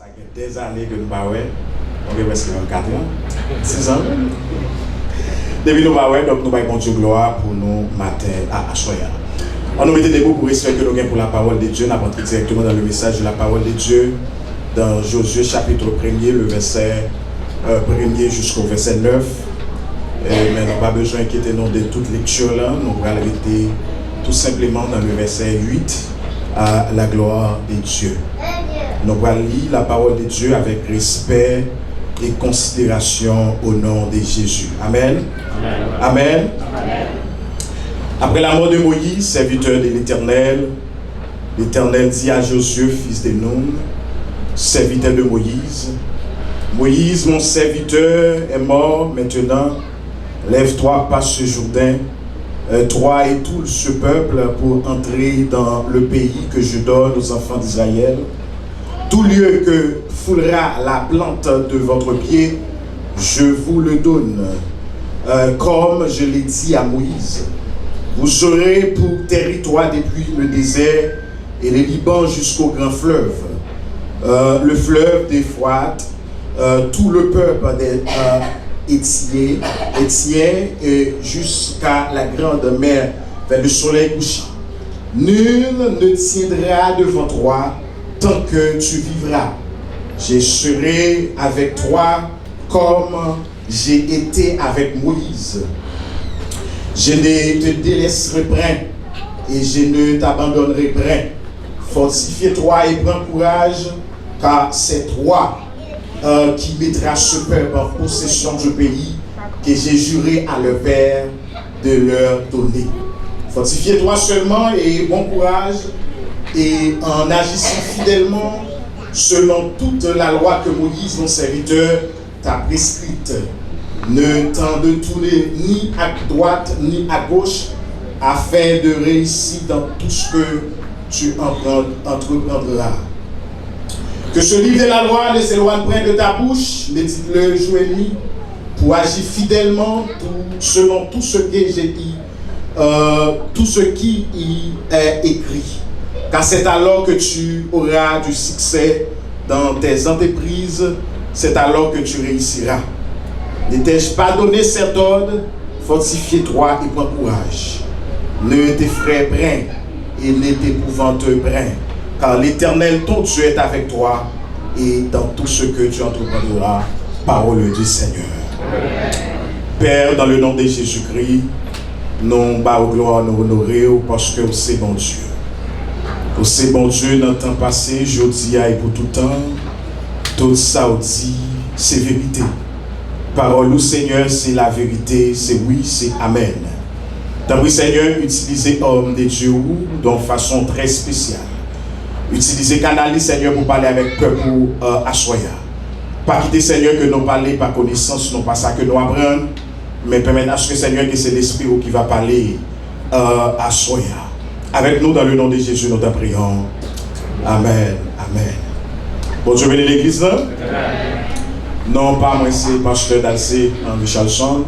Ça fait des années que nous ne parlons pas. On est presque 24 ans, 6 ans. Depuis nous parlons, donc nous avons Dieu gloire pour nous matin à Soya. On nous mettait des mots pour respect que nous avons pour la parole de Dieu. Nous avons entré directement dans le message de la parole de Dieu dans Josué chapitre 1er, le verset 1er jusqu'au verset 9. Mais nous n'avons pas besoin d'inquiéter nous de toute lecture là. Nous allons arrêter tout simplement dans le verset 8 à la gloire de Dieu. Nous allons lire la parole de Dieu avec respect et considération au nom de Jésus. Amen. Amen. Amen. Amen. Après la mort de Moïse, serviteur de l'Éternel, l'Éternel dit à Josué, fils de Nun, serviteur de Moïse, Moïse, mon serviteur, est mort maintenant. Lève-toi, passe ce Jourdain, toi et tout ce peuple, pour entrer dans le pays que je donne aux enfants d'Israël. Tout lieu que foulera la plante de votre pied, je vous le donne. Comme je l'ai dit à Moïse, vous aurez pour territoire depuis le désert et le Liban jusqu'au grand fleuve. Le fleuve d'Euphrate, tout le peuple des Étiens et jusqu'à la grande mer vers le soleil couchant. Nul ne tiendra devant toi tant que tu vivras. Je serai avec toi comme j'ai été avec Moïse. Je ne te délaisserai point et je ne t'abandonnerai point. Fortifie-toi et prends courage, car c'est toi qui mettras ce peuple en possession du pays que j'ai juré à leur père de leur donner. Fortifie-toi seulement et bon courage, et en agissant fidèlement selon toute la loi que Moïse, mon serviteur, t'a prescrite. Ne t'en détourne ni à droite ni à gauche, afin de réussir dans tout ce que tu entreprendras. Que ce livre de la loi ne s'éloigne point de ta bouche, médite-le jour et nuit, pour agir fidèlement selon tout ce que j'ai dit, tout ce qui y est écrit. Car c'est alors que tu auras du succès dans tes entreprises, c'est alors que tu réussiras. Ne t'ai-je pas donné cet ordre? Fortifie-toi et prends courage. Ne t'effraie point et ne t'épouvante point, car l'Éternel, ton Dieu, est avec toi et dans tout ce que tu entreprendras. Parole du Seigneur. Père, dans le nom de Jésus-Christ, nous bas gloire, nous honorer parce que c'est bon Dieu. C'est bon Dieu dans le temps passé, aujourd'hui et pour tout temps, tout ça dit, c'est vérité. Parole au Seigneur, c'est la vérité, c'est oui, c'est Amen. Donc oui, Seigneur, utilisez homme de Dieu d'une façon très spéciale. Utilisez canal, Seigneur, pour parler avec le peuple à Soya. Pas quitter, Seigneur, que nous parlons par connaissance, non pas ça que nous apprenons, mais permettre à ce que, Seigneur, que c'est l'Esprit qui va parler à Soya. Avec nous, dans le nom de Jésus, nous te prions. Amen. Amen. Bon Dieu bénit l'église là. Non, pas moi, c'est pasteur d'Alcé en Richardson.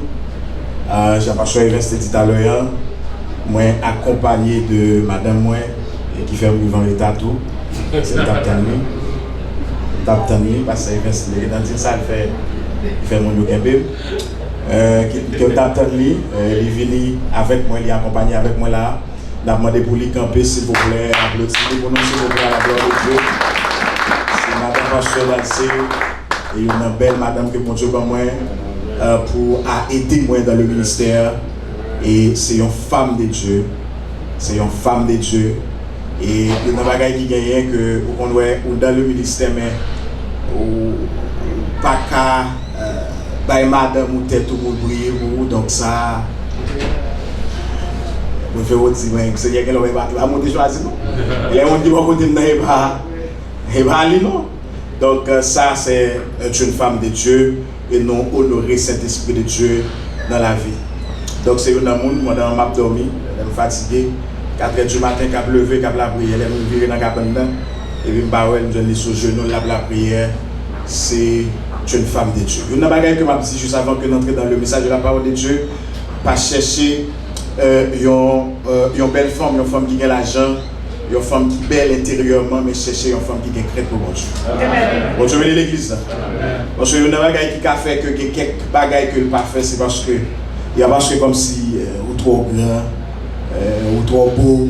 J'ai pasteur Evest dit tout à l'heure. Moi, accompagné de madame moi, qui fait vivre en état tout. C'est le Taptani. Parce que Evest, dans ça, il fait mon yokembe. Qui est Taptani, il est venu avec moi, il est accompagné avec moi là. N'a demandé pour lui camper, s'il vous plaît, applaudissez pour nous, s'il vous plaît, à la gloire de Dieu. C'est madame pasteur d'Alcé et une belle madame que mon Dieu va moi pour aider moi dans le ministère. Et c'est une femme de Dieu. C'est une femme de Dieu. Et il y a des bagages qui gagnent que on doit dans le ministère, mais pas qu'à madame ou tête ou briller ou donc ça. Je fais aussi, c'est qu'il y a quelqu'un qui va monter choisir. Il y a quelqu'un qui va monter non. Donc ça, c'est une femme de Dieu et nous honorer cet esprit de Dieu dans la vie. Donc c'est une amour, moi dans m'a dormi, elle me fatigué. 4h du matin, qu'à lever, qu'à la prière, elle me virer dans la cabane et puis je me dis sur genou, la prière. C'est une femme de Dieu. Une bagaille que m'a dit juste avant que d'entrer dans le message de la parole de Dieu, pas chercher une belle femme, une femme qui a l'argent, une femme qui est belle intérieurement, mais chercher une femme qui est crête pour bon Dieu. Bon Dieu, venez l'église. Parce que il y a des bagages qui a fait que quelques bagages que le pas fait, c'est parce que il y a parce que comme si ou trop grand, ou trop beau,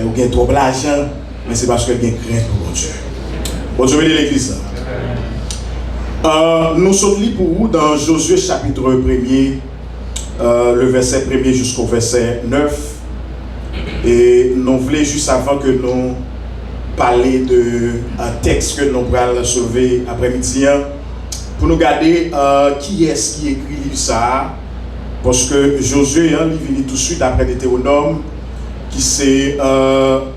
ou bien trop l'argent, mais c'est parce que il y a crête pour bon Dieu. Bon Dieu, venez l'église. Nous sommes libres pour vous dans Josué chapitre 1er, le verset 1er jusqu'au verset 9. Et nous voulons juste avant que nous parler d'un texte que nous allons sauver après-midi, pour nous regarder qui est-ce qui écrit ça. Parce que Josué, il vient tout de suite après Deutéronome, qui c'est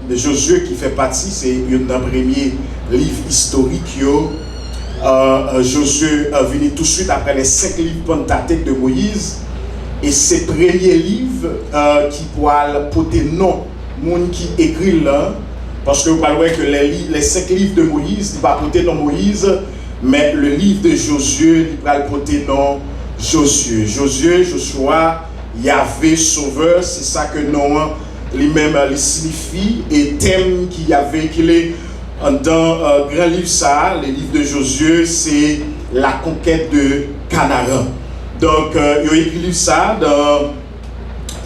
Josué qui fait partie, c'est un premier livre historique. Josué venu tout de suite après les 5 livres Pentateuque de Moïse. Et ces premiers livres qui pourraient porter nom, monde qui écrit là, parce que vous parlez que les 5 livres de Moïse, ils ne vont pas porter nom Moïse, mais le livre de Josué, il va porter nom Josué. Joshua, Yahvé, Sauveur, c'est ça que nom lui-même signifie. Et thème qu'il y avait, qu'il est dans grand livre ça, le livre de Josué, c'est la conquête de Canaan. Donc, il a écrit ça dans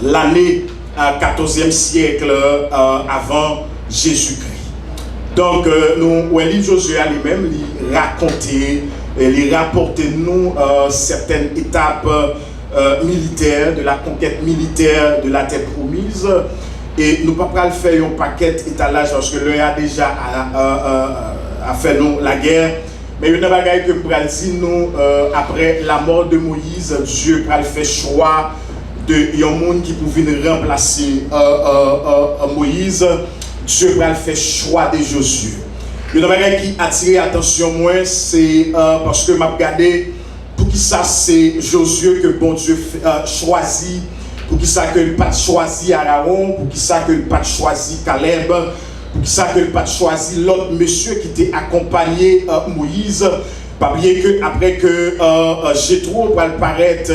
l'année 14e siècle avant Jésus-Christ. Donc, nous, le livre Josué lui-même, il racontait, il rapportait nous certaines étapes militaires, de la conquête militaire de la terre promise. Et nous ne pouvons pas faire un paquet étalage parce que l'un a déjà fait nous la guerre. Mais il y a une bagaille que pour dire nous, après la mort de Moïse, Dieu a fait choix de un monde qui pouvait remplacer Moïse. Dieu a fait choix de Josué. Il y a une bagaille qui a attiré l'attention moi, c'est parce que m'a regardé pour qui ça c'est Josué que bon Dieu choisit, pour qui ça que le pas choisi Aaron, pour qui ça que le pas choisi Caleb. Pour ça que le pas choisi l'autre monsieur qui était accompagné Moïse. Pas bien que après que Jéthro va paraître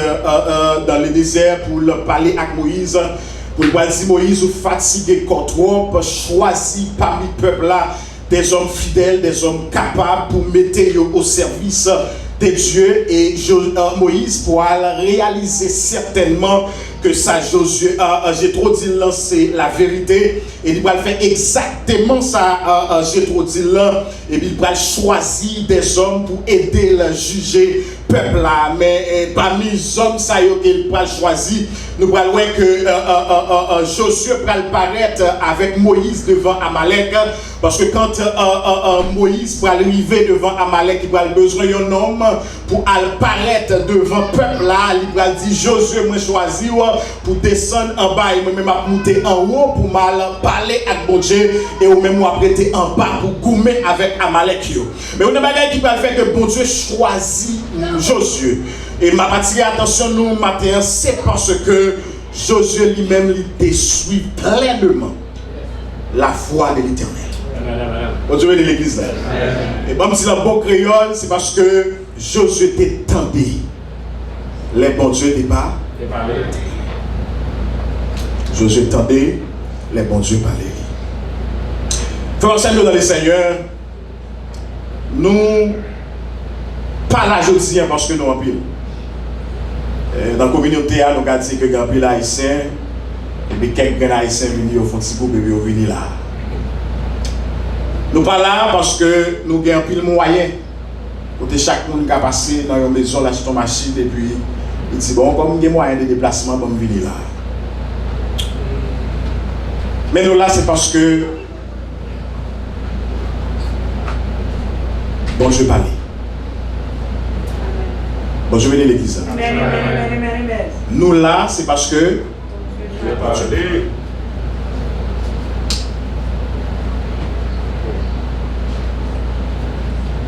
dans le désert pour parler avec Moïse, pour lui dire Moïse ou fatigué contre trop, choisi parmi le peuple là des hommes fidèles, des hommes capables pour mettre au service de Dieu. Et Moïse pourra réaliser certainement que ça, Jéthro dit là, c'est la vérité. Et il va faire exactement ça, Jéthro dit là. Et puis il va choisir des hommes pour aider le juger peuple là. Mais parmi les hommes, ça qu'il va choisir, nous allons voir que Josué va paraître avec Moïse devant Amalek. Parce que quand Moïse va arriver devant Amalek, il va besoin d'un homme pour apparaître devant le peuple là. Il va dire Josué, moi choisi pour descendre en bas et moi-même à monter en haut pour mal parler avec bon Dieu et ou même prêter en bas pour goumer avec Amalek. Mais on a bagage qui va faire que bon Dieu choisit Josué. Et ma partie attention nous matin, c'est parce que Josué lui-même il déçoit pleinement la foi de l'Éternel. Bon Dieu de l'église là. Et même si la bonne créole, c'est parce que Josué était tenté. Les bons dieux débat. Josué tendait, les bons dieux parlaient. Frères et dans le Seigneur, nous pas la journée parce que nous en pile. Dans la communauté, nous avons dit que nous avons pile haïtien, et puis quelques haïtiens venus au fond de ce groupe et venus là. Nous pas là parce que nous avons pile moyen. Côté chaque monde qui a passé dans une maison, lâche ton machine et puis il dit bon, comme il y a moyen de déplacement pour venir là. Mais nous là, c'est parce que bon, je vais parler. Bon, je vais aller à l'église. Nous là, c'est parce que je vais parler.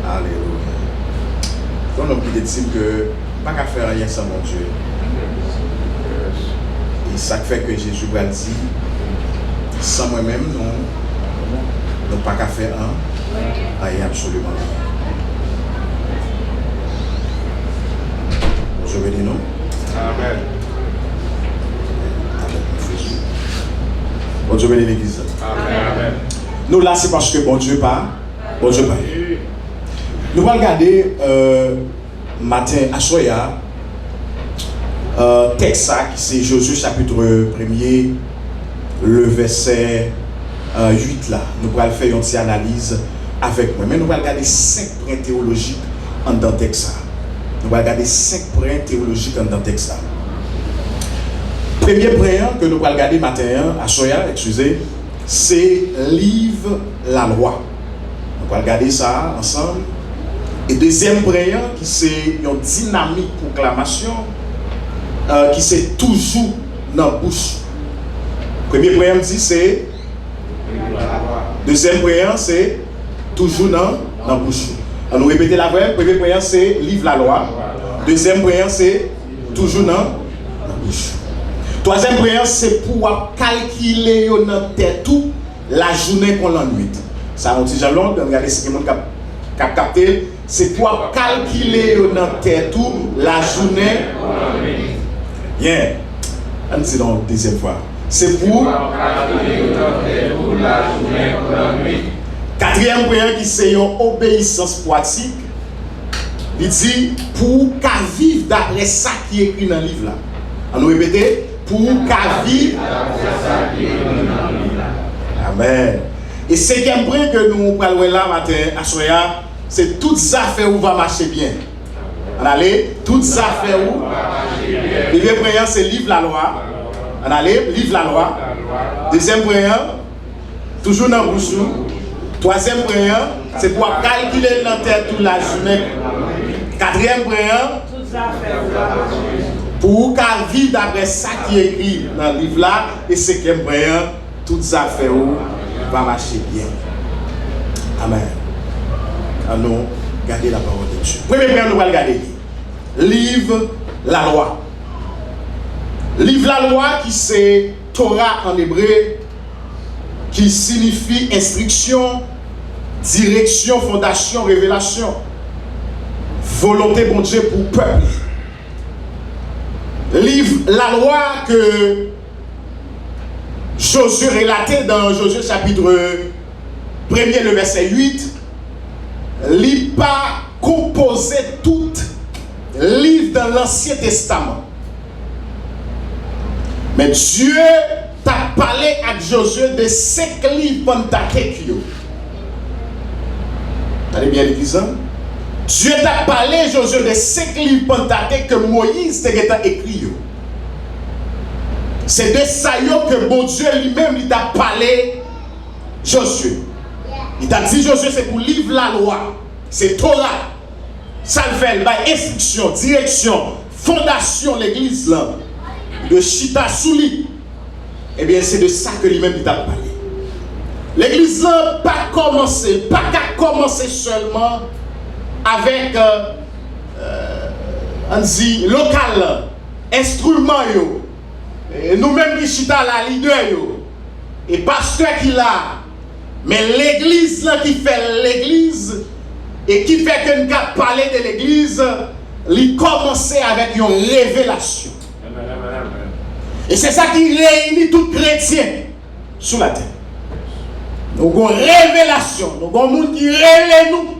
Alléluia. Quand on dit que pas qu'à faire rien sans mon Dieu. Et ça fait que Jésus va dire sans moi-même, nous pas qu'à faire rien absolument rien. Je vais dire non. Amen. Amen. Bon Dieu bénisse l'église. Amen. Nous là, c'est parce que bon Dieu parle. Bon Dieu parle. Nous allons regarder matin à Soya, texte qui c'est Josué chapitre 1er, le verset 8 là. Nous allons faire une petite analyse avec moi. Mais nous allons regarder 5 points théologiques dans le texte. Nous allons regarder 5 points théologiques dans le texte. Premier point que nous allons regarder matin à Soya, excusez, c'est livre la loi. On va regarder ça ensemble. Et deuxième point qui c'est une dynamique proclamation qui c'est toujours dans la bouche. Premier point dit c'est deuxième point c'est toujours dans la bouche. On nous répéter la vraie. Premier point c'est livre la loi. Deuxième point c'est toujours dans la bouche. Troisième point c'est pour calculer dans tête tout la journée qu'on l'ennuie. Ça on dit jalon regardez ce que monde cap capter c'est pour calculer dans tête tout la journée qu'on l'ennuie. Bien. On dit donc deuxième fois. C'est pour calculer dans tête tout la journée qu'on l'ennuie. Quatrième point qui c'est une obéissance pratique. Il dit pour qu'à vivre d'après ça qui est écrit dans le livre là. On nous répéter pour qu'à vivre d'après ça qui est écrit dans le livre là. Amen. Et cinquième point que nous parlons là matin à Soya, c'est toutes affaires où va marcher bien. On allez, toutes affaires où va marcher bien. Le premier point c'est livre la loi. On allez, livre la loi. Deuxième point, toujours dans le bouche. Troisième point, c'est pour calculer dans tête toute la journée. Quatrième point, pour qu'à vivre d'après ça qui est écrit dans le livre là. Et cinquième point, toutes affaires où va marcher bien. Amen. Allons garder la parole de Dieu. Premier point, nous allons regarder. Livre la loi. Livre la loi qui c'est Torah en hébreu, qui signifie instruction, direction, fondation, révélation. Volonté bon Dieu pour peuple. Livre la loi que Josué relatait dans Josué chapitre 1er, le verset 8. Livre pas composé tout livre dans l'Ancien Testament. Mais Dieu t'a parlé à Josué de 5 livres Pentateuque. Vous avez bien dit ça? Dieu t'a parlé, Josué, de 5 livres Pentateuque que Moïse t'a écrit. C'est de ça que bon Dieu lui-même il t'a parlé, Josué. Il t'a dit, Josué, c'est pour livre la loi. C'est Torah. Ça le fait, instruction, direction, fondation, l'église là. De Chita Souli. Eh bien, c'est de ça que lui-même il t'a parlé. L'église là, pas qu'à commencer seulement avec on dit local, instrument yo. Et nous-mêmes qui chita la leader yo. Et pasteur qui l'a. Mais l'église là qui fait l'église et qui fait que nous avons parlé de l'église, il commence avec une révélation. Et c'est ça qui réunit tout chrétien sur la terre. Nous avons une révélation. Nous avons un monde qui révèle nous.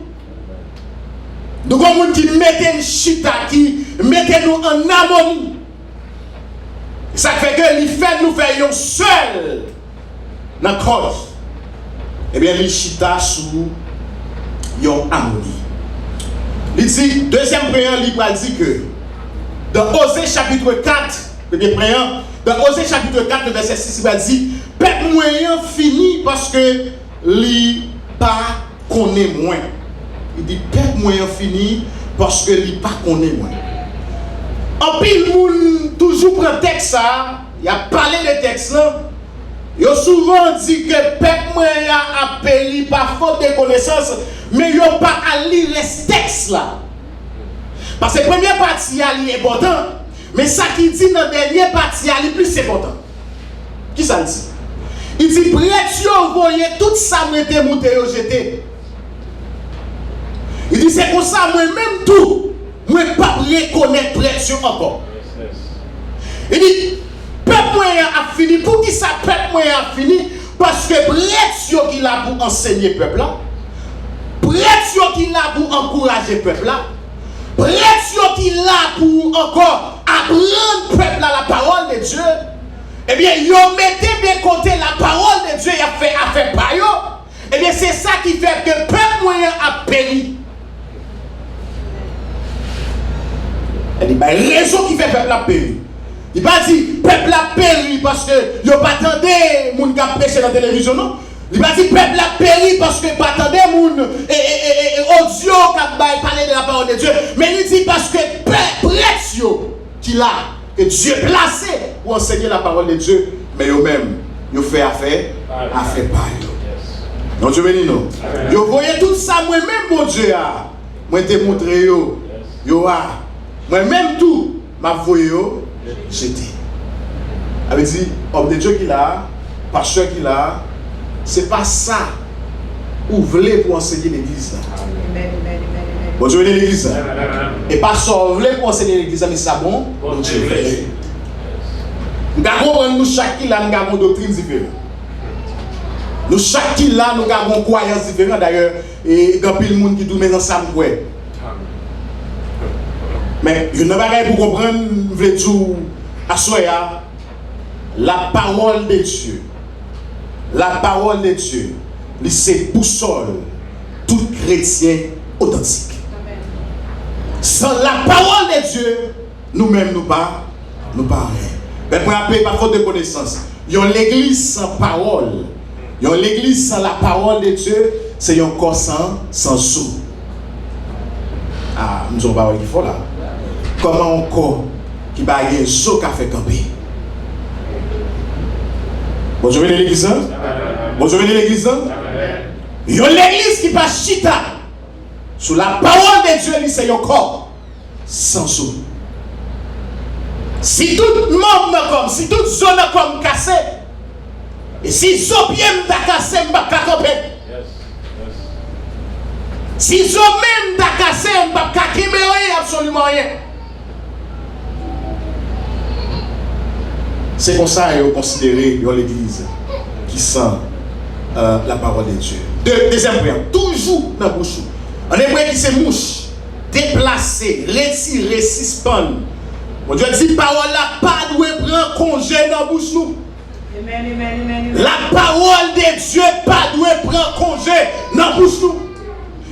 Nous avons un monde qui met une chita, qui met nous en harmonie. Ça fait que il fait nous faire un seul dans la croix. Eh bien, il chita sous une harmonie. Il dit, deuxième prière, il dit que dans Osée chapitre 4, premier prière, dans Osée chapitre 4, verset 6, il dit, peuple moyen fini parce que il pas connaît moins. Il dit, peuple moyen fini parce que il pas connaît moins. En pile, moun toujours prend texte ça, il a parlé de texte là. Il a souvent dit que peuple moyen a appelé par faute de connaissance, mais il n'a pas à lire les textes là. Parce que la première partie est importante, mais ça qui dit dans la dernière partie est plus important. Qui ça dit? Il dit, prêtre, vous voyez tout ça, vous êtes monté et jeté. Il dit, c'est pour ça, moi-même tout, moi ne pas reconnaître prêtre encore. Il dit, peuple moyen a fini. Pour qui ça, peuple moyen a fini? Parce que prêtre qui là pour enseigner le peuple là, prêtre qui là pour encourager le peuple là, prêtre qui là pour encore apprendre le peuple à la parole de Dieu, eh bien, ils mettez de côté la parole de Dieu, il a fait affaire par eux. Eh bien, c'est ça qui fait que le peuple moyen a péri. Il dit, raison qui fait le peuple a péri. Il va dire, peuple a péri parce que il n'a pas attendu les gens qui ont prêché dans la télévision, non? Il va dire, peuple a péri parce que il n'a pas attendu les gens audio qui ont parlé de la parole de Dieu. Mais il dit, parce que prêtre qui l'a, que Dieu placé pour enseigner la parole de Dieu, mais eux-mêmes, ils fait affaire par eux. Non, Dieu béni nous. Vous voyez tout ça, moi-même, mon Dieu, moi te montré, moi-même tout, ma voyé, j'étais. Avec dit, homme de Dieu qui l'a, pasteur qui l'a, c'est pas ça ou voulez pour enseigner l'église. Bon Dieu béni l'église. Et pas ça ou voulez pour enseigner l'église, mais ça bon, bon Dieu béni. Nous avons nous chaque qui là, nous avons une doctrine différente. Nous chaque qui là, nous avons une croyance différente. D'ailleurs, et il y a plein de monde qui tourne ensemble. Mais je n'ai pas pour comprendre, je veux dire, à Soya, la parole de Dieu, c'est boussole tout chrétien authentique. Sans la parole de Dieu, nous-mêmes, nous pas rien. Mais pour appeler par faute de connaissance, il y a l'église sans parole. Il y a l'église sans la parole de Dieu, c'est un corps sans sou. Ah, nous avons parlé qu'il faut là. Comment un corps qui va y avoir un sou qui a fait camper? Bonjour, venez l'église. Bonjour, venez l'église. Il y a l'église qui passe chita. Sous la parole de Dieu, c'est un corps sans sou. Si tout membre comme, si toute zone comme cassé, et si Zopie m'a cassé, m'a camper. Si Zopie m'a cassé, m'a camper absolument rien. C'est comme ça qu'on considère l'église qui sent la parole de Dieu. Deuxième point, toujours dans la bouche. On est qui c'est mouche, déplacer, retirer, suspendre. Mon Dieu dit, parole là, pas doit prendre congé dans la bouche nous. La parole de Dieu, pas doit prendre congé dans la bouche nous.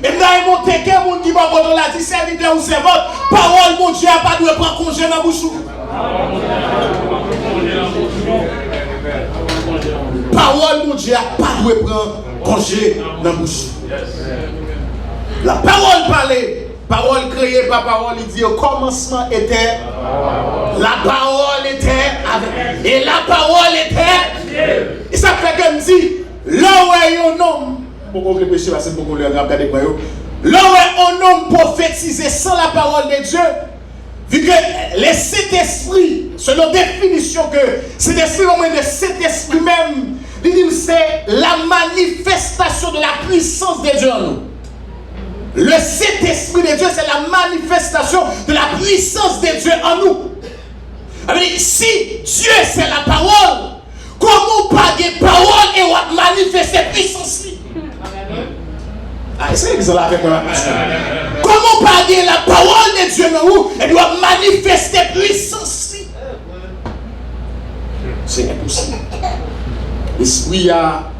Et dans mon téquet, mon qui va contre la dit, serviteur ou servante, parole, mon Dieu, pas doit prendre congé dans la bouche nous. Parole, mon Dieu, pas doit prendre congé dans la bouche. La parole parlée. Parole créée par parole, il dit au commencement était la parole était avec, et la parole était et ça fait que me dit là où est un homme beaucoup le péché parce que beaucoup le regarder quoi yo là où est un homme prophétisé sans la parole de Dieu vu que les sept esprits selon définition que c'est l'esprit au moins de cet esprit même il dit c'est la manifestation de la puissance de Dieu en nous. Le Saint-Esprit de Dieu, c'est la manifestation de la puissance de Dieu en nous. Alors, si Dieu c'est la parole, comment pas de parole et on manifester puissance? Ah, c'est exemple avec moi. Comment pas de la parole de Dieu en nous et doit manifester puissance? C'est impossible. L'Esprit a.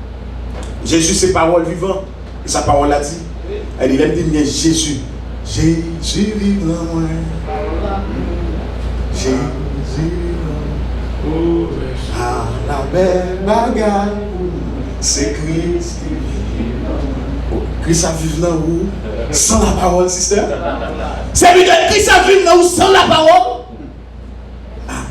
Jésus, c'est parole vivante. Et sa parole a dit. Elle dit, bien Jésus. Jésus vive en moi. Jésus ah, la belle bagarre. C'est Christ qui vive en moi. Christ a vive dans vous sans la parole, sister. C'est lui que Christ a vive dans vous sans la parole. Ah.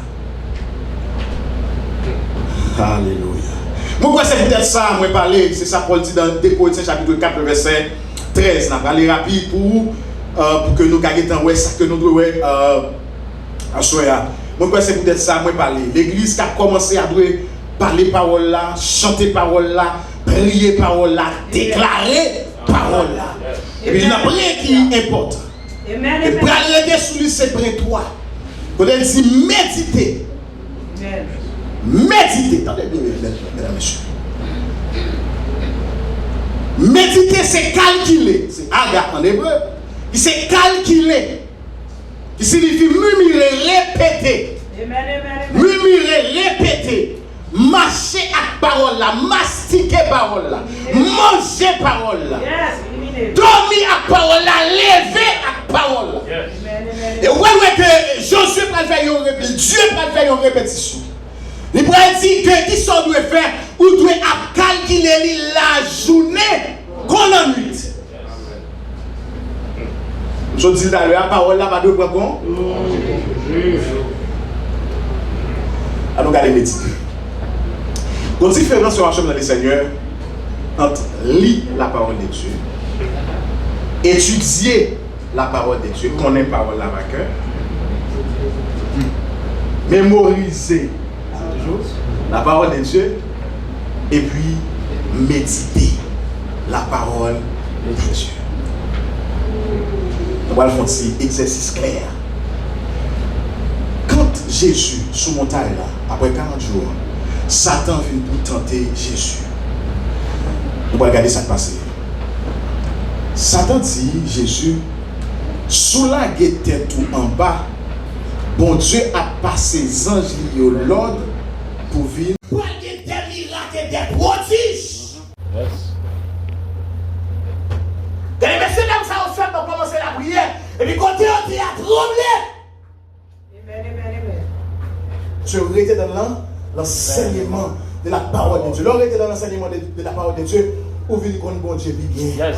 Alléluia. Moi, c'est peut-être ça, moi parler. C'est ça Paul dit dans 2 Corinthiens chapitre 4, verset 13, on va aller rapide pour que nous gagnions ouais ça que nous devons à soya. Moi c'est peut-être ça moi parler. L'église qui a commencé à parler parole là, chanter parole là, prier parole là, déclarer parole là. Et puis il y a rien qui importe. Amen. Et pour aller sur lui c'est près toi. Quand elle dit méditer. Méditer, attendez bien mesdames et messieurs. Méditer, c'est calculer. C'est aga en hébreu. C'est calculer. Qui signifie murmurer, répéter. Murmurer, répéter. Marcher avec parole là. Mastiquer parole là. Manger parole là. Dormir avec parole là. Lever avec parole là. Et ouais que Josué va faire une répétition. Dieu va faire une répétition. Il va dire que qui sont doit faire ou doit calculer la journée qu'on en nuit. Je dis là, la parole là, pas de quoi bon. Alors, regardez méditer. Il y a une différence sur la chambre dans les seigneurs entre lire la parole de Dieu, étudier la parole de Dieu, connaître la parole là par cœur, mémoriser la parole de Dieu, et puis méditer la parole de Dieu. On va faire un exercice clair. Quand Jésus, sous montagne là, après 40 jours, Satan vient pour tenter Jésus. On va regarder ça passer. Satan dit, Jésus, sous la guette tout en bas, bon Dieu a passé les anges liés l'ordre pour venir. Pour des miracles et des prodiges. Quand les messieurs dames ça fait pour commencer la prière, et puis quand on dit à trembler. Tu restes dans l'enseignement de la parole de Dieu. L'on était dans l'enseignement de la parole de Dieu, ou venir qu'on bon Dieu bien. Yes.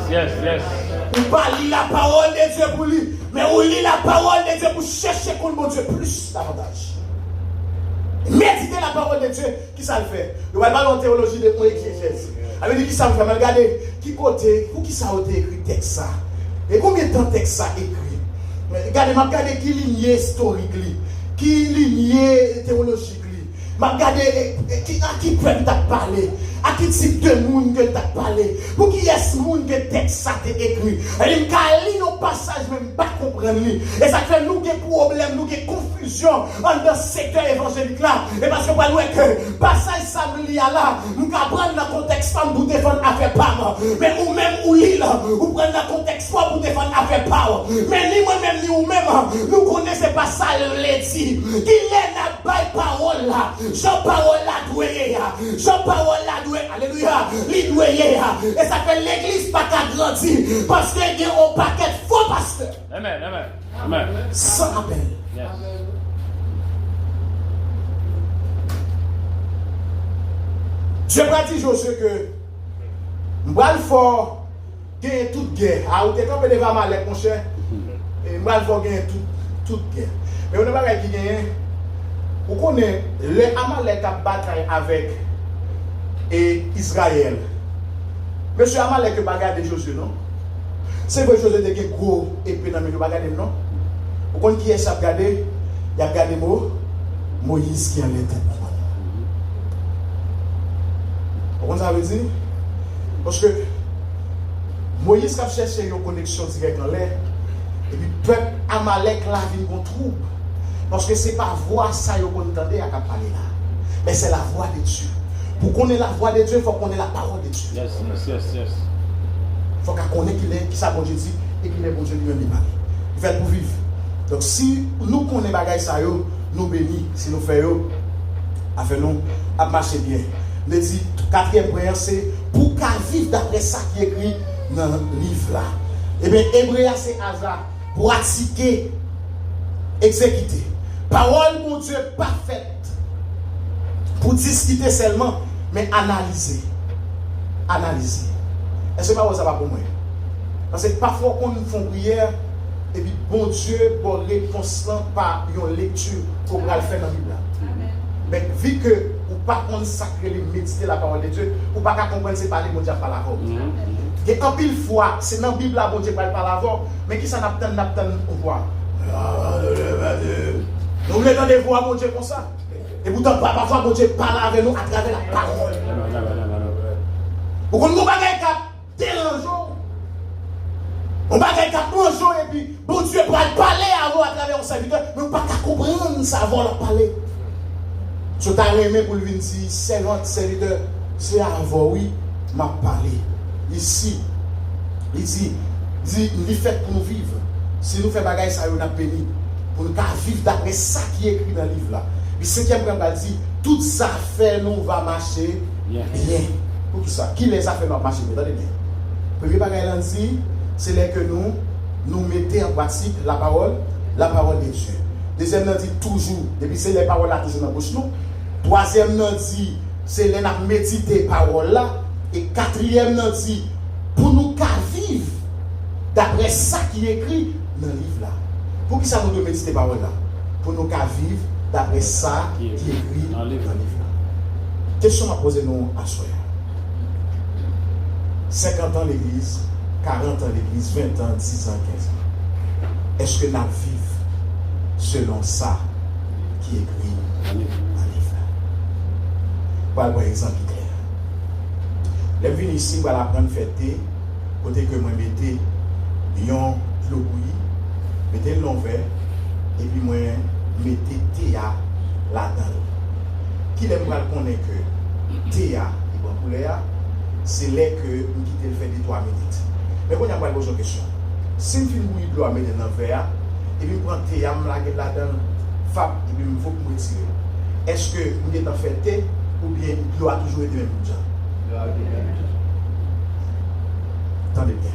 Ou pas lire la parole de Dieu pour lui, mais ou lire la parole de Dieu pour chercher qu'on bon Dieu plus davantage. Méditer la parole de Dieu, qui ça le fait? Nous allons parler en théologie de exégèse. Alors, qui ça me fait? Regardez, qui côté, ou qui ça a été écrit texte ça? Et combien de temps texte ça écrit? Regardez, qui lignée historique, qui lignée théologique. Regardez, à qui peut t'a parlé, à qui type de monde que t'a parlé, pour qui est-ce monde que texte ça t'est écrit. Et il me nos passages même pas comprendre. Et ça fait nous des problèmes, nous des confusions dans ce secteur évangélique là. Et parce que pas loin que passage ça me lit là, nous prendre dans le contexte femme pour défendre affaire pas. Mais ou même ou lit là, ou prendre dans le contexte foi pour défendre affaire pas. Mais ni moi-même ni ou même, nous connaissons pas ça le dit. Qui est la baille parole là. Jean parole la doué, Jean parole la doué, alléluia, li doué, et ça fait l'église pas qu'à grandir, parce qu'il y a un paquet de faux pasteurs. Amen. Sans appel. Yes. Dieu va dire Josué que m'bral fort gagne toute guerre. Ah, ou t'es campé devant Amalek mon cher. Et m'bral fort gagne toute guerre. Mais on ne va pas qui gagne. Vous connaissez, les Amalek a bataille avec Israël. Monsieur Amalek a bagardé Josué, non? C'est vrai que Josué a un gros épée dans le milieu, non? Vous connaissez qui est ça regardé? Il a regardé Moïse qui a les têtes. Vous comprenez ça veut dire? Parce que Moïse a cherché une connexion directe dans l'air. Et puis, le peuple Amalek là vient qu'on trouve. Parce que ce n'est pas voix ça qu'on entendait à parler là. Mais c'est la voix de Dieu. Pour qu'on ait la voix de Dieu, il faut qu'on ait la parole de Dieu. Yes. Il faut qu'on connaisse qui ça bon Dieu dit et qui est bon Dieu lui-même il parle. Il fait pour vivre. Donc si nous connaissons bagaille ça nous bénis, si nous faisons afin nous à marcher bien. Le dit quatrième prière c'est pour qu'à vivre d'après ça qui est écrit dans le livre là. Eh bien Hébreu c'est hasard pour pratiquer, exécuter. Parole, mon Dieu, parfaite. Pour discuter seulement, mais analyser. Est-ce que ça va pour moi? Parce que parfois, quand nous faisons prière, et puis bon Dieu, pour réponse par une lecture qu'on va le faire dans la Bible. Mais vu que vous ne pas consacrer méditer la parole de Dieu, vous ne pas comprendre c'est parler mon Dieu par la voix. Et en pile fois, c'est dans la Bible là, bon Dieu parle par la voix, mais qui ça n'a pas de voix? Nous voulons entendre des voix, mon Dieu, comme ça. Et pourtant, parfois, mon Dieu parle avec nous à travers la parole. Vous comprenez, on va gagner cap dérangeant. On va gagner cap dérangeant et puis, bon Dieu va parler à vous à travers un serviteur, mais on ne peut pas comprendre ça avant de parler. Je t'ai aimé pour lui dire, servante, serviteur, c'est avant, oui, m'a parlé. ici, il dit, il fait pour nous vivre. Si nous faisons des choses, ça nous a béni. Pour nous vivre d'après ça qui est écrit dans le livre là. Le 5e point dit, toutes les affaires nous va marcher bien. Pour qui ça? Qui les affaires nous marcher bien? Attendez bien. Premier bagage dit, c'est là que nous mettons en pratique la parole de Dieu. Deuxième nous dit toujours, depuis c'est les paroles là toujours dans la bouche nous. Troisième nous dit, c'est les nous méditer paroles là. Et quatrième nous dit, pour nous vivre d'après ça qui est écrit dans le livre là. Pour qui ça nous doit méditer paroles là? Pour nous vivre d'après ça qui est écrit dans le livre là. Question à poser nous à soi. 50 ans l'église, 40 ans l'église, 20 ans, 10 ans, 15 ans. Est-ce que nous vivons selon ça qui est écrit dans le livre là? Par exemple clair. Les venus ici, on va apprendre à fêter, côté que moi mettez un flot bouilli, mettez le long verre, et puis moi mettez théa là-dedans. Qui l'aime pas connaître que théa, il va pour l'air, c'est là que nous quittons le fait de 3 minutes. Mais quand on a pas de question, si je finis bouillir de l'eau, mettre dans le verre, et puis je prends théa, je la là-dedans, fab, et puis il faut que je me retire. Est-ce que vous êtes en fait ou bien l'eau a toujours été même pour ça? Attendez bien.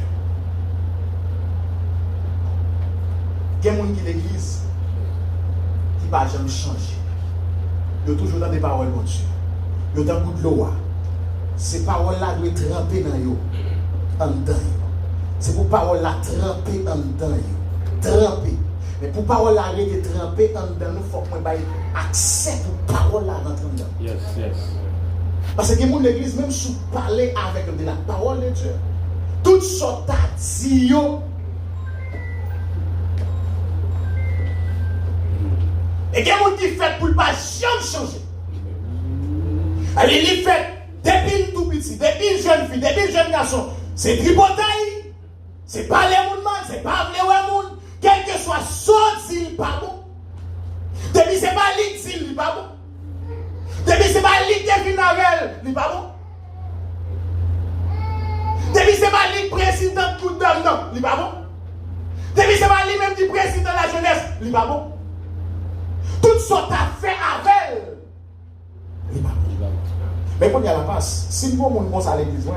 Il y a des gens qui l'église qui ne va jamais changer. Il y a toujours dans des paroles de Dieu. Il y a dans de l'eau. Ces paroles-là doivent tremper dans eux. En dedans. C'est pour paroles-là tremper en dedans. Tremper. Mais pour paroles-là arrêter de tremper en dedans, il faut que nous ayons accès pour paroles-là rentrer dedans. Yes, yes. Parce que mon l'église, même si vous parlez avec de la parole de Dieu, toutes sortes à dire. Et il y a des gens qui fait pour ne pas jamais changer. Allez, il fait depuis tout petit, depuis jeune fille, depuis jeune garçon, c'est tripotaille, c'est pas les gens, c'est pas les gens, quel que soit son il pas bon. Depuis c'est pas lui il pas bon. Depuis c'est pas lui qui est finarel, il pas bon. Depuis c'est pas lui président de tout d'homme, non, il pas bon. Depuis c'est pas lui même qui président de la jeunesse, il pas bon. Toutes sortes d'affaires avec elle, il pas bon. Mais quand il y a la passe, si nous avons un à l'église,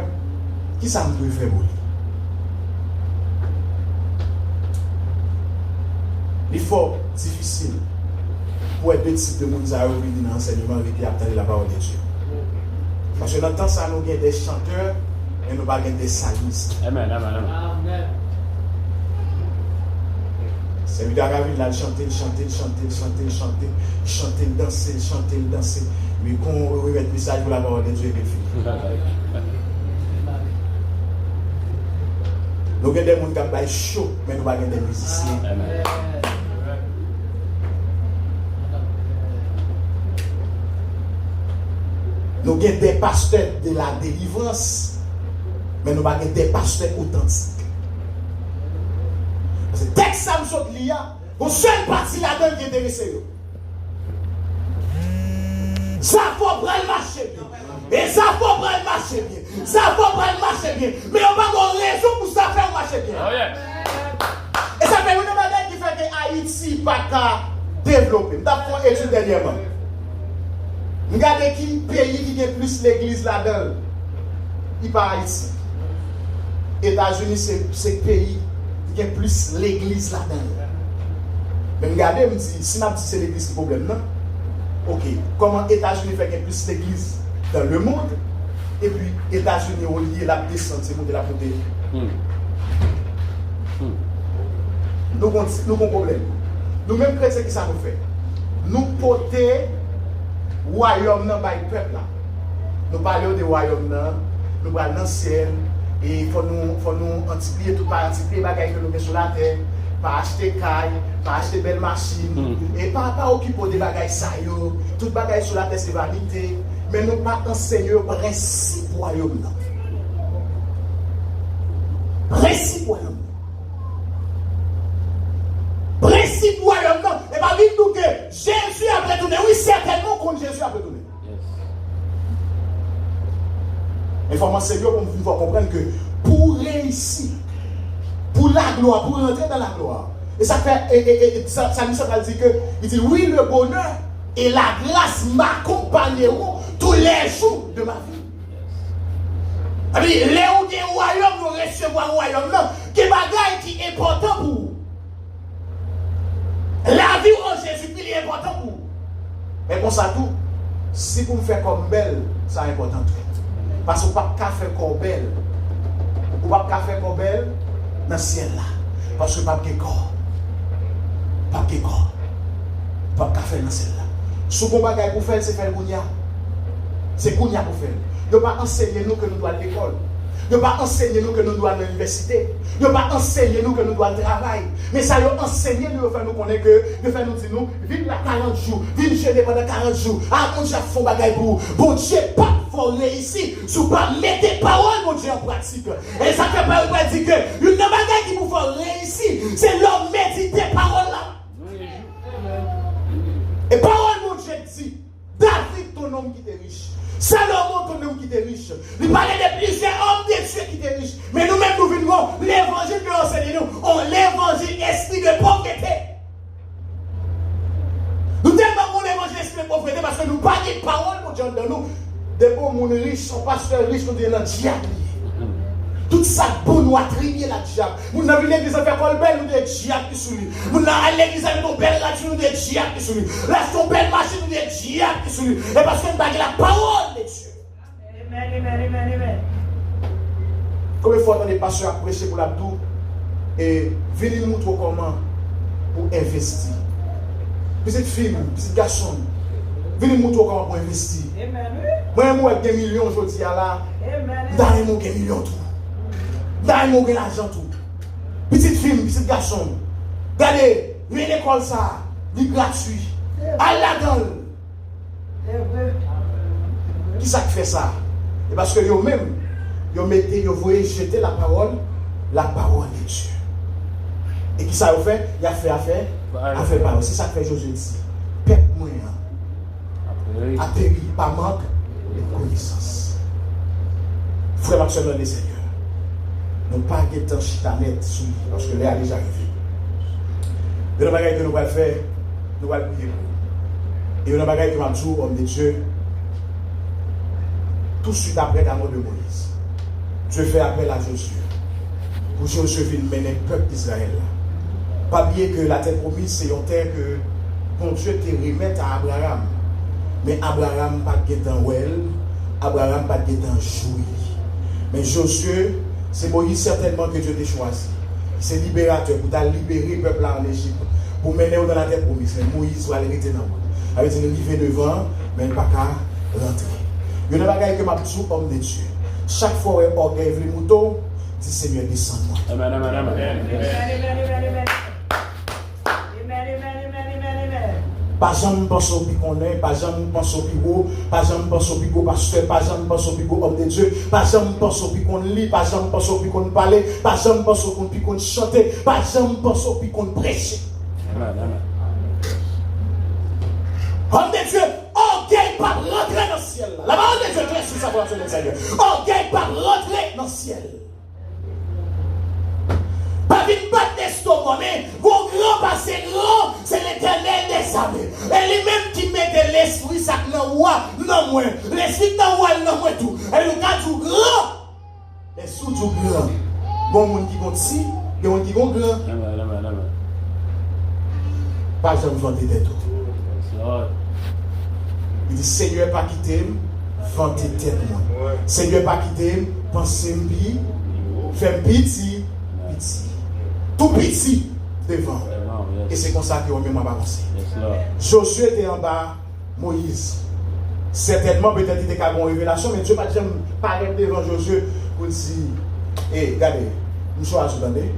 qui ça nous doit faire pour lui? Il faut difficile pour être deux types de monde qui ont venir dans l'enseignement et qui attendent la parole de Dieu. Parce que dans le temps, ça nous gagne des chanteurs et nous pas des salmistes. Amen, amen, amen. C'est lui d'avoir là chanter, danser. Mais quand on remet le message pour la parole de Dieu, il fait. Nous avons des gens qui ont chaud, mais nous avons des musiciens. Amen. Nous avons des pasteurs de la délivrance, mais nous avons des pasteurs authentiques. Parce que dès que ça me saute l'IA, une seule partie là-dedans qui est intéressée. Ça faut prendre le marché bien. Et ça faut prendre le marché bien. Ça faut prendre le marché bien. Mais on va avoir raison pour ça faire le marché bien. Oh yeah. Et ça fait une manière qui fait que Haïti n'a pas développé. Nous avons fait une étude dernièrement. Regardez qui pays qui a plus l'église là-dedans. Il pas Haïti. États-Unis, c'est le pays qui a plus l'église là-dedans. Mais regardez, me dit, si c'est l'église qui est le problème, non? Ok, comment États-Unis fait qu'il y a plus d'églises dans le monde, et puis États-Unis ont lié la descente, c'est monter la montée. Nous avons un problème. Nous-mêmes, chrétiens, qui ça nous fait? Nous porter royaume dans le peuple là. Nous parlons de royaume là, nous parlons dans le ciel, et il faut nous multiplier tout par multiplier les bagages que nous avons sur la terre, pas acheter caille, pas acheter belle machine, et pas occuper des bagages ça yo, tout bagages sur la terre c'est vanité, mais nous pas enseigner le principe royaume là. Principe royaume. Principe royaume non, et pas vite nous que Jésus a retourné, oui certainement qu'on Jésus a retourné. Il faut m'enseigner pour comprendre que pour réussir, pour la gloire, pour rentrer dans la gloire. Et ça fait, ça nous dit que, il dit, oui, le bonheur et la grâce m'accompagneront tous les jours de ma vie. Les ou des royaumes nous recevoir royaume, non, que bagaille qui est important pour vous. La vie en Jésus-Christ est important pour vous. Mais pour ça tout, si vous me faites comme belle, ça est important tout. Parce que vous ne pouvez pas faire comme belle. Vous ne pouvez pas faire comme belle dans le ciel là. Parce que vous ne pouvez pas corps. Pas de corps. Pas de faire dans le ciel là. Ce qu'on va faire pour faire, c'est faire Kounia. C'est Kounia pour faire. Ne pas enseigner nous que nous doit à l'école. Ne pas enseigner nous que nous doit à l'université. Ne pas enseigner nous que nous doit au travail. Mais ça nous enseigner nous faire nous connaître que, de faire nous dire nous, vivre la 40 jours, vivre jeûner pendant 40 jours. Ah, mon Dieu, faut bagaille pour bon Dieu, pas faut réussir. Si vous pas mettre paroles, mon Dieu, en pratique. Et ça fait pas dire que une bagaille qui vous faut réussir, c'est l'homme méditer paroles là. Et parole, mon Dieu, dit, David, ton homme qui est riche. Salomon, ton homme qui est riche. Il parlait de plusieurs hommes de Dieu qui étaient riches. Mais nous-mêmes, nous venons, l'évangile que enseigne nous, on l'évangile esprit de pauvreté. Nous tellement l'évangile esprit de pauvreté parce que nous parlons de parole, mon Dieu, dans nous. Des bons gens riches, sont pasteurs riches, nous disons dans le diable. Toute ça bonnoiterie la diable. Nous n'avons l'église à faire belle, nous disons diable qui sous lui. Nous n'avons l'église à faire belle radio, nous disons diable qui sous lui. Là, son belle machine, nous disons diable qui sous lui. Et parce que nous avons la parole de Dieu. Amen. Combien de fois on est passé à prêcher pour l'abdou et venez nous montrer comment pour investir. Petite fille, petit garçon, venez nous montrer comment pour investir. Moi, j'ai des millions aujourd'hui là. Dans des millions tout. Dans mon l'argent tout. Petite fille, petit garçon. Regardez, une école ça, c'est gratuit. À la gueule. Qui ça qui fait ça? Et parce que eux-mêmes, ils voulaient jeter la parole de Dieu. Et qui ça a fait? Il a fait affaire parole. C'est ça que fait Josué dit. Peuple moyen. A péri par manque de connaissance. Frère Maxime dans les Seigneurs. Nous pas de temps chitanet sous lui, parce que là, déjà arrivé. Et le bagage que nous allons faire, nous allons prier pour. Et le bagage que nous allons dire, homme de Dieu, tout de suite après la mort de Moïse, Dieu fait appel à Josué. Pour Josué venir mener le peuple d'Israël. Pas oublier que la terre promise, c'est une terre que bon Dieu te remet à Abraham. Mais Abraham pas de temps well, Abraham pas de temps jouir. Mais Josué, c'est Moïse certainement que Dieu t'a choisi. C'est libérateur pour libérer le peuple en Égypte, pour mener dans la terre promise. Mais Moïse va aller rester dans le monde. Avec une arrivée devant, mais il n'a pas qu'à rentrer. Il y a un bagage que m'a dit homme de Dieu. Chaque fois où orgueil les moutons, dit Seigneur, descends-moi. Amen. Pas jamais penser au qu'on est, pas jamais penser au pigot, pas jamais penser au pigot pasteur, pas jamais penser au pigot homme de Dieu, pas jamais penser au pigot lit, pas jamais penser au pigot parler, pas jamais penser au pigot chanter, pas jamais penser au pigot prêcher. Homme de Dieu, orgueil pas rentrer dans le ciel. La parole de Dieu est sur sa volonté de Seigneur. Orgueil pas rentrer dans le ciel. Pas une batte d'estomac, mais vos grands passé grand, c'est l'Éternel des armées. Et lui-même qui met de l'esprit, ça n'a pas non moins. L'esprit n'a pas non moins tout. Et le cas du grand, les sous du grand. Bon, monde qui compte si, et on dit bon grand. Pas jamais vanter des tout. Il dit Seigneur, pas quitter, vanter tête moi. Seigneur, pas quitter, penser m'bi, faire petit. Tout petit devant. Et c'est comme ça qu'on m'a avancé. Josué était en bas, Moïse. Certainement, peut-être qu'il était une révélation, mais Dieu n'a pas jamais parlé devant Josué pour dire hé, regardez, nous choisissons, attendez.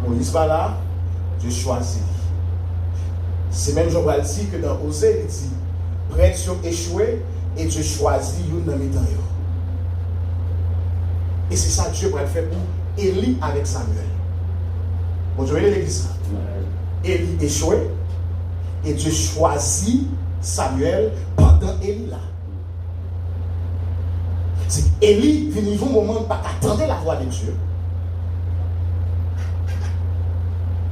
Moïse pas là, Dieu choisit. C'est même Jean va dire que dans Osée, il dit prêts sont échoués et Dieu choisit une dans les temps. Et c'est ça que Dieu va faire pour Élie avec Samuel. Bon, Dieu voyez l'église. Élie échoué et Dieu choisit Samuel pendant Élie là. C'est Élie vient un moment pas attendre la voix de Dieu.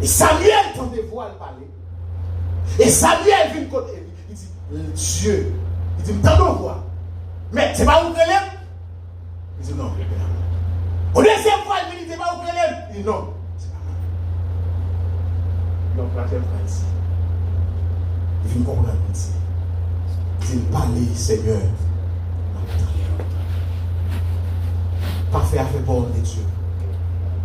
Et Samuel tendait voix le parler. Et Samuel vient contre Élie. Il dit Dieu. Il dit m'tendons voix. Mais c'est pas où que l'aime. Il dit non. Au deuxième fois, il dit c'est pas où que l'aime. Il dit non. C'est pas mal. Donc la troisième fois ici. Il vient comprendre ici. Il dit parler Seigneur. Pas faire affaire pour de Dieu.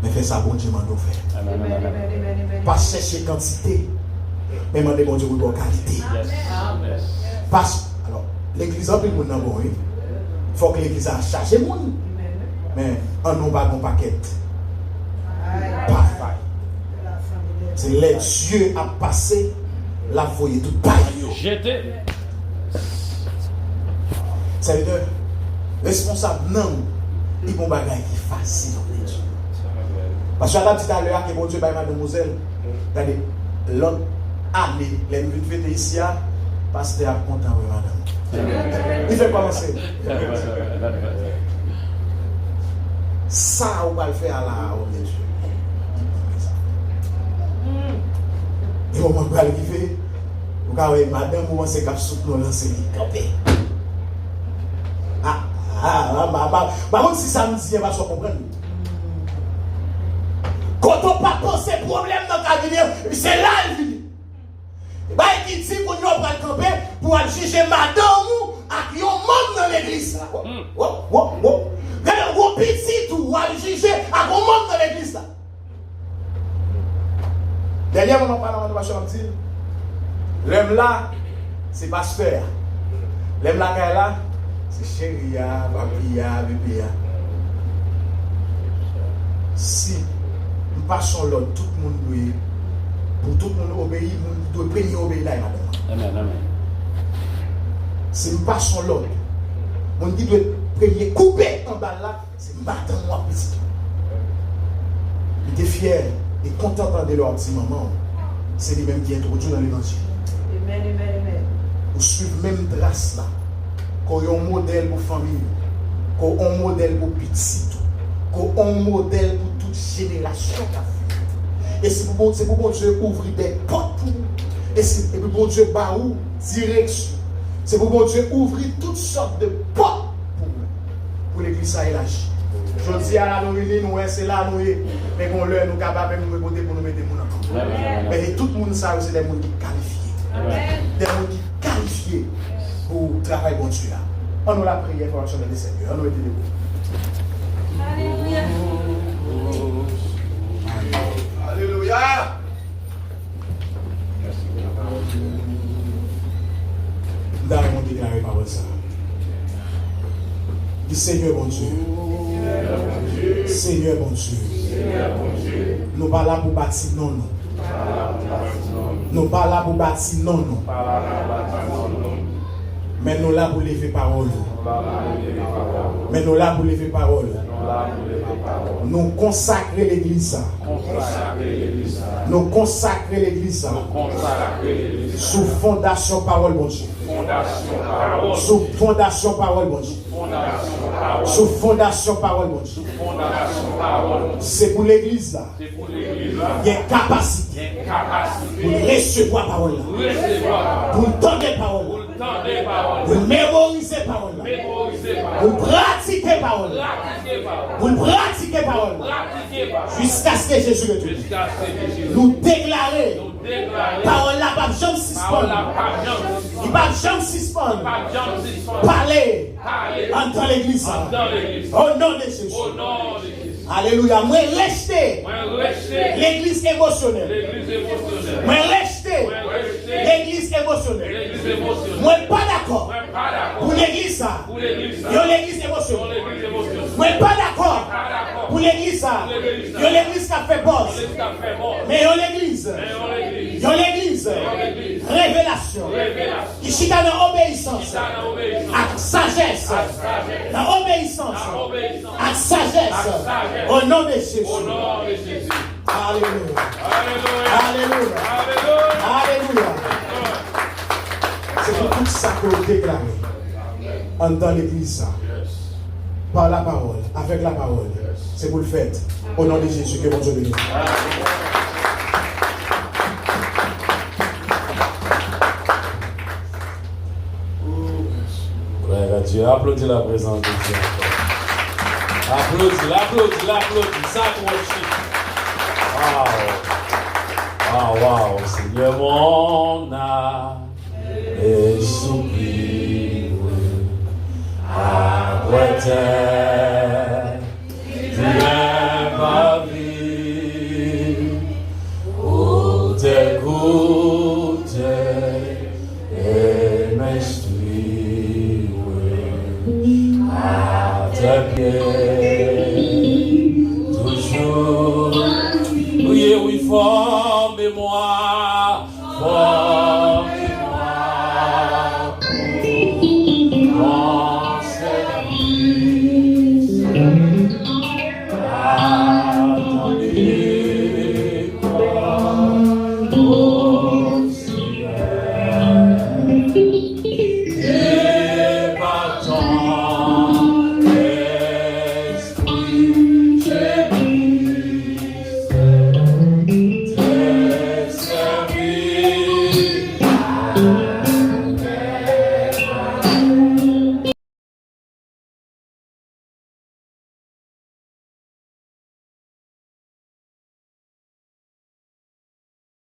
Mais faire ça bon Dieu m'a fait. Pas chercher quantité. Mais demander bon Dieu pour qualité. Parce alors l'église a pris le monde bon. Il faut que l'église a chargé le monde. Mais on n'a pas de paquet. Pas faille. C'est les dieux à passer la foyer tout paille. Jeté. Ça veut dire responsable non. Il y a des bagages qui sont faciles dans Dieu. Parce que je l'ai dit tout à l'heure que mon Dieu, mademoiselle, regardez, l'autre année, les minutes fêtées ici, pasteur a content de madame. Il fait commencer. Ça, on va le faire là, au Dieu. Et on va le faire. Vous voyez, madame, vous pensez qu'elle soutenir lancer les par contre, si ça me dit, elle va se comprendre. Quand on n'a pas pensé problème dans ta vie, c'est là le vie. Il dit qu'on va camper pour aller juger madame à qui on monte dans l'église. Regardez, on petit tout, on aller juger à qui on monte dans l'église. Dernièrement, on parle de ma chambre. L'homme là, c'est pasteur. L'homme là, c'est chéria, papia, bébé. Si nous passons l'autre, tout le monde doit, pour tout le monde obéir, nous devons premier obéir là, madame. Amen. Si nous passons l'autre, on dit de premier couper en bas là, c'est madame moi petit. Il était fier et content de leur petit maman. C'est lui-même qui introduit dans l'évangile. Amen. Vous suivez même trace là. Qu'on ait un modèle pour la famille, qu'on ait un modèle pour les petits, qu'on ait un modèle pour toute génération. Et c'est pour bon Dieu ouvrir des portes pour nous. Et c'est pour bon Dieu bah où direction. C'est pour bon Dieu ouvrir toutes sortes de portes pour l'église à l'âge. Je dis à la nourriture, nous c'est là nous mais qu'on leur nous capable même nous pour nous mettre des gens. Mais tout le monde ça c'est des gens qui qualifiés. Des gens qui qualifiés. Pour travailler bon Dieu là. On nous la prière pour l'action des Seigneurs. On nous est debout. Alléluia. Alléluia. Nous allons déclarer parole ça. Dis Seigneur bon Dieu. Seigneur bon Dieu. Nous pas là pour bâtir non. Nous pas là pour bâtir non. Mais nous là pour lever parole. Mais nous là pour lever parole. Nous consacrer l'église. Nous consacrer l'église. Sous fondation parole bon Dieu. Sous fondation parole bon Dieu. Sous fondation parole bon Dieu. C'est pour l'église là. Il y a capacité pour recevoir parole là. Pour entendre parole là. Pour mémoriser parole là. Pour pratiquer parole là. Pour pratiquer parole là. Jusqu'à ce que Jésus le dise. Nous déclarer parole là pas jamais suspendre. Il pas jamais suspendre. Parler entre l'église. Au nom de Jésus. Alléluia. Moi rester l'église émotionnelle. Moi rester l'église émotionnelle. Moi pas d'accord pour l'église ça. Yo l'église émotionnelle. Moi pas d'accord pour l'église ça. Yo l'église qui a fait boss. Mais yo l'église révélation. Qui chita dans obéissance. À sagesse. Dans obéissance. À sagesse. Au nom de Jésus. Alléluia. Alléluia. Alléluia. C'est pour tout ça que vous déclarez. Dans l'église. par la parole, avec la parole. C'est vous le faites. Au nom de Jésus, que mon Dieu bénisse. Gloire à Dieu. Applaudis la présence de Dieu. L'applaudis. Ça worship. Wow. Seigneur, mon âme est soupire après terre. Tu es ma vie. Pour t'écouter et m'instruire à tes pieds. Toujours, oui, forme-moi.